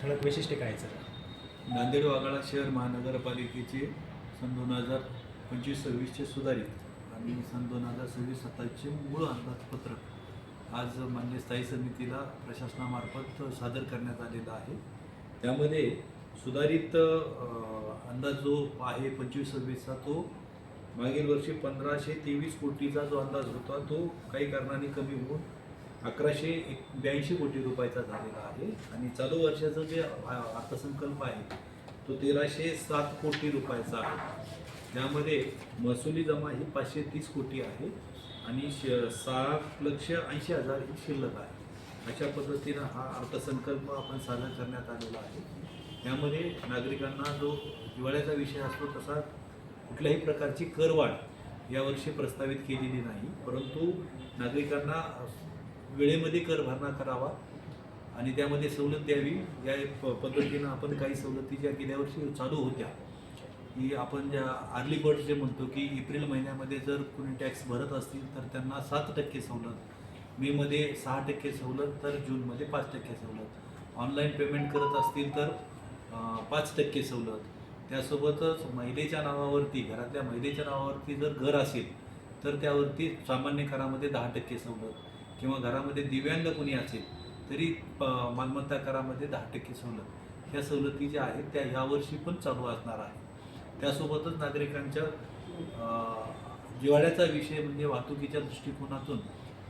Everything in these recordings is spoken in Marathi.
ठळक वैशिष्ट्य काय आहे सर? नांदेड वाघाळा शहर महानगरपालिकेचे सन 2025-26चे सुधारित आणि सन 2026-27चे मूळ अंदाजपत्रक आज मान्य स्थायी समितीला प्रशासनामार्फत सादर करण्यात आलेला आहे. त्यामध्ये सुधारित अंदाज जो आहे 25-26चा तो मागील वर्षी 1523 कोटीचा जो अंदाज होता तो काही कारणाने कमी होऊन 1182 कोटी रुपयाचा झालेला आहे आणि चालू वर्षाचा जे अर्थसंकल्प आहे तो 1307 कोटी रुपयाचा आहे. त्यामध्ये महसुली जमा ही 530 कोटी आहे आणि 6,80,000 ही शिल्लक आहे. अशा पद्धतीनं हा अर्थसंकल्प आपण सादर करण्यात आलेला आहे. त्यामध्ये नागरिकांना जो हिवाळ्याचा विषय असतो तसा कुठल्याही प्रकारची करवाढ यावर्षी प्रस्तावित केलेली नाही, परंतु नागरिकांना वेळेमध्ये कर भरणा करावा आणि त्यामध्ये सवलत द्यावी या पद्धतीनं आपण काही सवलती ज्या गेल्या वर्षी चालू होत्या की आपण ज्या अर्ली बर्ड जे म्हणतो की एप्रिल महिन्यामध्ये जर कोणी टॅक्स भरत असतील तर त्यांना 7% सवलत, मेमध्ये 6% सवलत, तर जूनमध्ये 5% सवलत, ऑनलाईन पेमेंट करत असतील तर 5% सवलत. त्यासोबतच महिलेच्या नावावरती, घरातल्या महिलेच्या नावावरती जर घर असेल तर त्यावरती सामान्य करामध्ये 10% सवलत किंवा घरामध्ये दिव्यांग कोणी असेल तरी मालमत्ता करामध्ये 10% सवलत. ह्या सवलती ज्या आहेत त्या यावर्षी पण चालू असणार आहे. त्यासोबतच नागरिकांच्या जिव्हाळ्याचा विषय म्हणजे वाहतुकीच्या दृष्टिकोनातून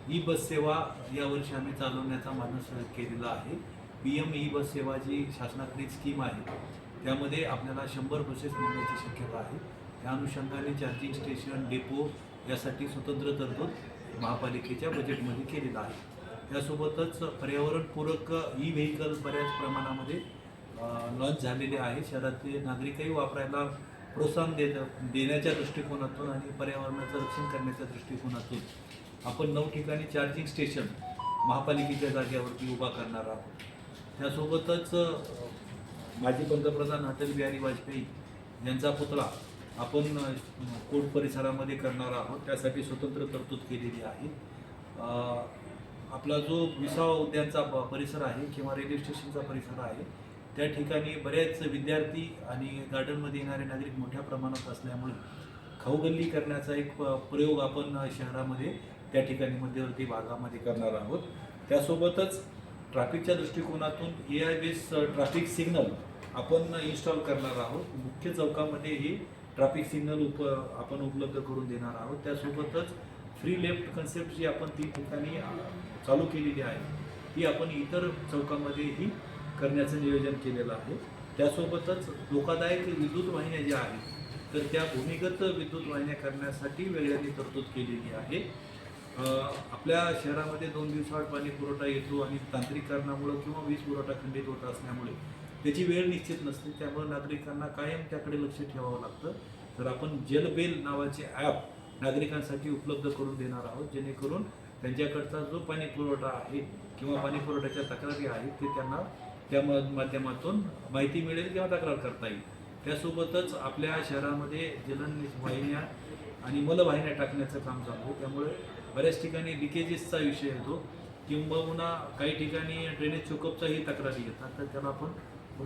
ई बस सेवा यावर्षी आम्ही चालवण्याचा मानस केलेला आहे. PM ई बस सेवा जी शासनाकडे स्कीम आहे त्यामध्ये आपल्याला 100 बसेस मिळण्याची शक्यता आहे. त्या अनुषंगाने चार्जिंग स्टेशन, डेपो यासाठी स्वतंत्र तरतूद महापालिकेच्या बजेटमध्ये केलेला आहे. त्यासोबतच पर्यावरणपूरक ई व्हेकल बऱ्याच प्रमाणामध्ये लॉन्च झालेले आहे. शहरातले नागरिकही वापरायला प्रोत्साहन देण्याच्या दृष्टिकोनातून आणि पर्यावरणाचं रक्षण करण्याच्या दृष्टिकोनातून आपण 9 ठिकाणी चार्जिंग स्टेशन महापालिकेच्या जागेवरती उभा करणार आहोत. त्यासोबतच माजी पंतप्रधान अटल बिहारी वाजपेयी यांचा पुतळा आपण कोर्ट परिसरामध्ये करणार आहोत. त्यासाठी स्वतंत्र तरतूद केलेली आहे. आपला जो विसावा उद्यानचा परिसर आहे किंवा रेल्वे स्टेशनचा परिसर आहे त्या ठिकाणी बरेच विद्यार्थी आणि गार्डनमध्ये येणारे नागरिक मोठ्या प्रमाणात असल्यामुळे खाऊगल्ली करण्याचा एक प्रयोग आपण शहरामध्ये त्या ठिकाणी मध्यवर्ती भागामध्ये करणार आहोत. त्यासोबतच ट्रॅफिकच्या दृष्टिकोनातून AI बेस्ड ट्रॅफिक सिग्नल आपण इन्स्टॉल करणार आहोत. मुख्य चौकामध्ये ही ट्रॅफिक सिग्नल आपण उपलब्ध करून देणार आहोत. त्यासोबतच फ्री लेफ्ट कन्सेप्ट जी आपण 3 ठिकाणी चालू केलेली आहे ती आपण इतर चौकामध्येही करण्याचं नियोजन केलेलं आहे. त्यासोबतच धोकादायक विद्युत वाहिन्या ज्या आहेत तर त्या भूमिगत विद्युत वाहिन्या करण्यासाठी वेगळ्याने तरतूद केलेली आहे. आपल्या शहरामध्ये 2 दिवसाआड पाणी पुरवठा येतो आणि तांत्रिक कारणामुळं किंवा वीज पुरवठा खंडित होत असल्यामुळे त्याची वेळ निश्चित नसते. त्यामुळे नागरिकांना कायम त्याकडे लक्ष ठेवावं लागतं. तर आपण जलबेल नावाचे ॲप नागरिकांसाठी उपलब्ध करून देणार आहोत जेणेकरून त्यांच्याकडचा जो पाणी पुरवठा आहे किंवा पाणी पुरवठ्याच्या तक्रारी आहेत ते त्यांना त्या माध्यमातून माहिती मिळेल किंवा तक्रार करता येईल. त्यासोबतच आपल्या शहरामध्ये जलन वाहिन्या आणि मलवाहिन्या टाकण्याचं काम चालू आहे. त्यामुळे बऱ्याच ठिकाणी लिकेजेसचा विषय येतो किंबहुना काही ठिकाणी ड्रेनेज चोकअपचाही तक्रारी येतात. तर त्याला आपण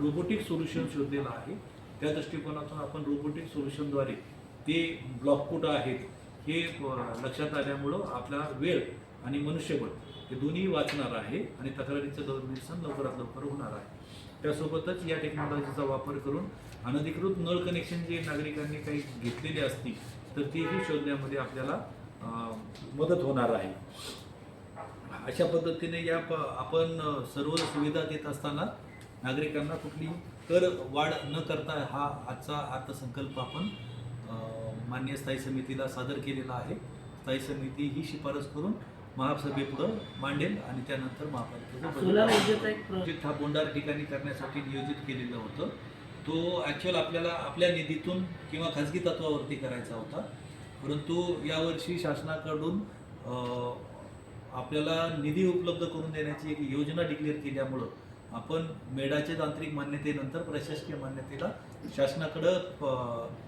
रोबोटिक सोल्युशन शोधलेलं आहे. त्या दृष्टिकोनातून आपण रोबोटिक सोल्युशनद्वारे ते ब्लॉक कुठं आहेत हे लक्षात आल्यामुळं आपला वेळ आणि मनुष्यबळ हे दोन्ही वाचणार आहे आणि तक्रारीचं निरसन लवकरात लवकर होणार आहे. त्यासोबतच या टेक्नॉलॉजीचा वापर करून अनधिकृत नळ कनेक्शन जे नागरिकांनी काही घेतलेले असतील तर तेही शोधण्यामध्ये आपल्याला मदत होणार आहे. अशा पद्धतीने आपण सर्व सुविधा देत असताना नागरिकांना कुठली कर वाढ न करता हा आजचा अर्थसंकल्प आपण मान्य स्थायी समितीला सादर केलेला आहे. स्थायी समिती ही शिफारस करून महासभेपुढं मांडेल आणि त्यानंतर महापालिकेचं प्रोजेक्ट हा बोंडार ठिकाणी करण्यासाठी नियोजित केलेलं होतं. तो ॲक्च्युअल आपल्याला आपल्या निधीतून किंवा खाजगी तत्वावरती करायचा होता, परंतु यावर्षी शासनाकडून आपल्याला निधी उपलब्ध करून देण्याची एक योजना डिक्लेअर केल्यामुळं आपण मेडाच्या तांत्रिक मान्यतेनंतर प्रशासकीय मान्यतेला शासनाकडं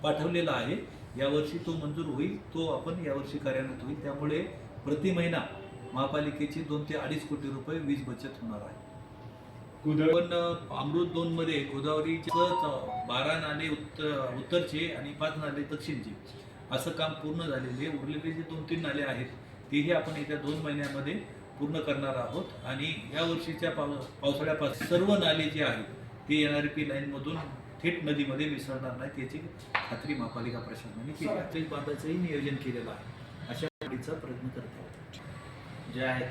पाठवलेला आहे. यावर्षी तो मंजूर होईल, तो आपण यावर्षी कार्यान्वित होईल. त्यामुळे प्रति महिना महापालिकेची 2 ते 2.5 कोटी रुपये वीज बचत होणार आहे. पण अमृत 2 मध्ये गोदावरीचं 12 नाले उत्तरचे आणि 5 नाले दक्षिणचे असं काम पूर्ण झालेले. उरलेले जे 2-3 नाले आहेत तेही आपण येत्या 2 महिन्यामध्ये पूर्ण करणार आहोत आणि या वर्षीच्या पावसाळ्यापासून सर्व नाले जे आहेत ते NRP लाईनमधून थेट नदीमध्ये मिसळणार नाहीत याची खात्री महापालिका प्रशासनाने केली आहे. ते बांधायचंही नियोजन केलेलं आहे. अशा पद्धतीचा प्रयत्न करत आहोत. जे आहेत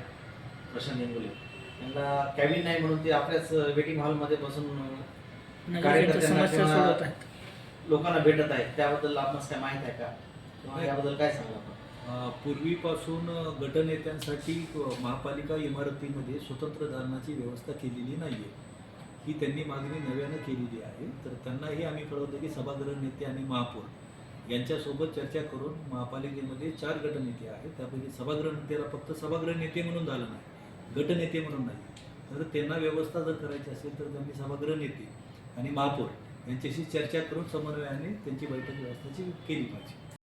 प्रशांत इंगोले त्यांना कॅबिन नाही म्हणून ते आपल्याच वेटिंग हॉलमध्ये बसून कार्यकर्त्यांना किंवा लोकांना भेटत आहेत. त्याबद्दल आपणास काय माहिती आहे का किंवा याबद्दल काय सांगा आपण? पूर्वीपासून गटनेत्यांसाठी महापालिका इमारतीमध्ये स्वतंत्र दालनाची व्यवस्था केलेली नाही आहे. ही त्यांनी मागणी नव्यानं केलेली आहे. तर त्यांनाही आम्ही कळवलं की सभागृह नेते आणि महापौर यांच्यासोबत चर्चा करून महापालिकेमध्ये 4 गटनेते आहेत. त्यापैकी सभागृह नेत्याला फक्त सभागृह नेते म्हणून दालन आहे, गटनेते म्हणून नाही. तर त्यांना व्यवस्था जर करायची असेल तर त्यांनी सभागृह नेते आणि महापौर यांच्याशी चर्चा करून समन्वयाने त्यांची बैठक व्यवस्थेची केली पाहिजे.